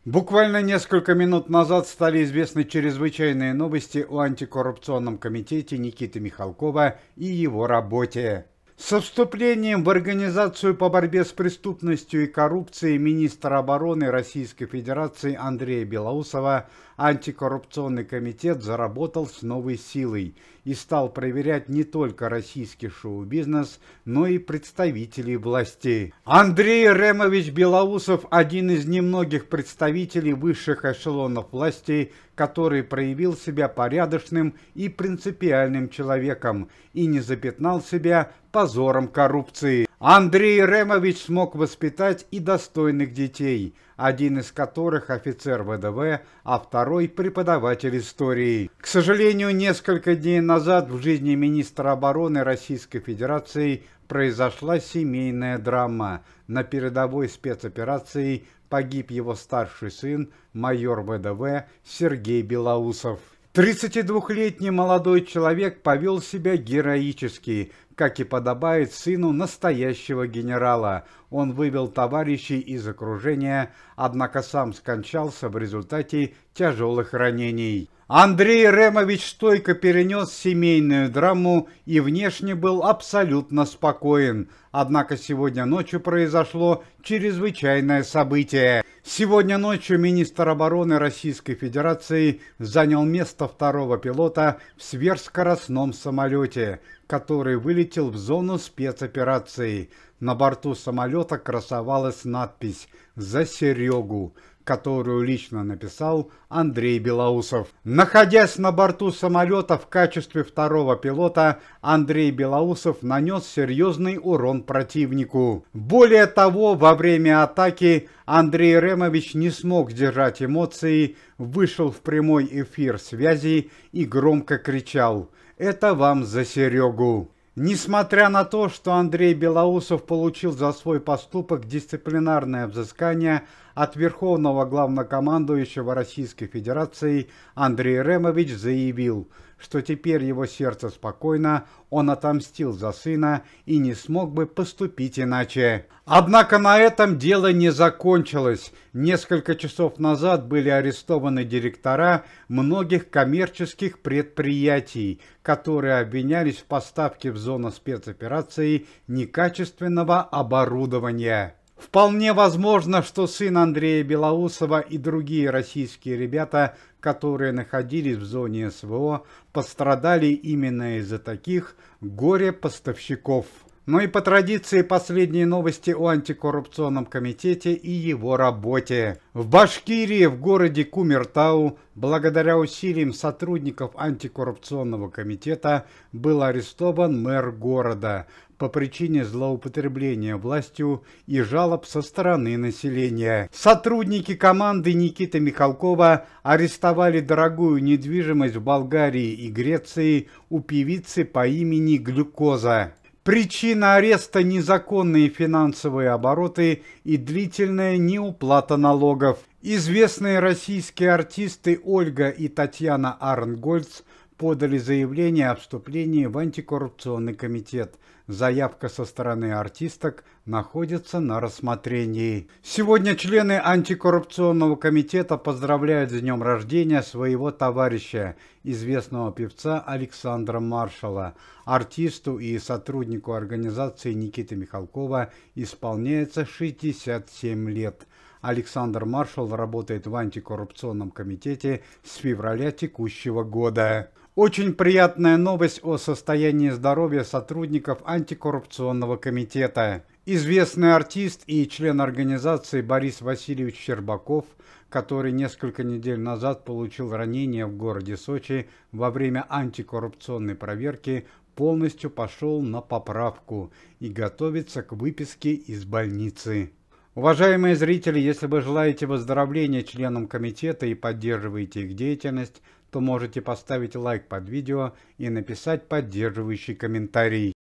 Буквально несколько минут назад стали известны чрезвычайные новости о антикоррупционном комитете Никиты Михалкова и его работе. Со вступлением в Организацию по борьбе с преступностью и коррупцией министра обороны Российской Федерации Андрея Белоусова антикоррупционный комитет заработал с новой силой и стал проверять не только российский шоу-бизнес, но и представителей власти. Андрей Ремович Белоусов – один из немногих представителей высших эшелонов власти, который проявил себя порядочным и принципиальным человеком и не запятнал себя позором коррупции. Андрей Ремович смог воспитать и достойных детей, один из которых офицер ВДВ, а второй преподаватель истории. К сожалению, несколько дней назад в жизни министра обороны Российской Федерации произошла семейная драма. На передовой спецоперации погиб его старший сын, майор ВДВ Сергей Белоусов. 32-летний молодой человек повел себя героически, как и подобает сыну настоящего генерала. Он вывел товарищей из окружения, однако сам скончался в результате тяжелых ранений. Андрей Ремович стойко перенес семейную драму и внешне был абсолютно спокоен. Однако сегодня ночью произошло чрезвычайное событие. Сегодня ночью министр обороны Российской Федерации занял место второго пилота в сверхскоростном самолете, который вылетел в зону спецоперации. На борту самолета красовалась надпись «За Серегу», которую лично написал Андрей Белоусов. Находясь на борту самолета в качестве второго пилота, Андрей Белоусов нанес серьезный урон противнику. Более того, во время атаки Андрей Ремович не смог сдержать эмоции, вышел в прямой эфир связи и громко кричал: «Это вам за Серегу». Несмотря на то, что Андрей Белоусов получил за свой поступок дисциплинарное взыскание от Верховного Главнокомандующего Российской Федерации, Андрей Ремович заявил, что теперь его сердце спокойно, он отомстил за сына и не смог бы поступить иначе. Однако на этом дело не закончилось. Несколько часов назад были арестованы директора многих коммерческих предприятий, которые обвинялись в поставке в зону спецоперации некачественного оборудования. Вполне возможно, что сын Андрея Белоусова и другие российские ребята, которые находились в зоне СВО, пострадали именно из-за таких горе-поставщиков. Но и по традиции последние новости о антикоррупционном комитете и его работе. В Башкирии, в городе Кумертау, благодаря усилиям сотрудников антикоррупционного комитета, был арестован мэр города по причине злоупотребления властью и жалоб со стороны населения. Сотрудники команды Никиты Михалкова арестовали дорогую недвижимость в Болгарии и Греции у певицы по имени Глюкоза. Причина ареста – незаконные финансовые обороты и длительная неуплата налогов. Известные российские артисты Ольга и Татьяна Арнгольц подали заявление о вступлении в антикоррупционный комитет. Заявка со стороны артисток находится на рассмотрении. Сегодня члены антикоррупционного комитета поздравляют с днем рождения своего товарища, известного певца Александра Маршала. Артисту и сотруднику организации Никиты Михалкова исполняется 67 лет. Александр Маршал работает в антикоррупционном комитете с февраля текущего года. Очень приятная новость о состоянии здоровья сотрудников антикоррупционного комитета. Известный артист и член организации Борис Васильевич Щербаков, который несколько недель назад получил ранение в городе Сочи во время антикоррупционной проверки, полностью пошел на поправку и готовится к выписке из больницы. Уважаемые зрители, если вы желаете выздоровления членам комитета и поддерживаете их деятельность, то можете поставить лайк под видео и написать поддерживающий комментарий.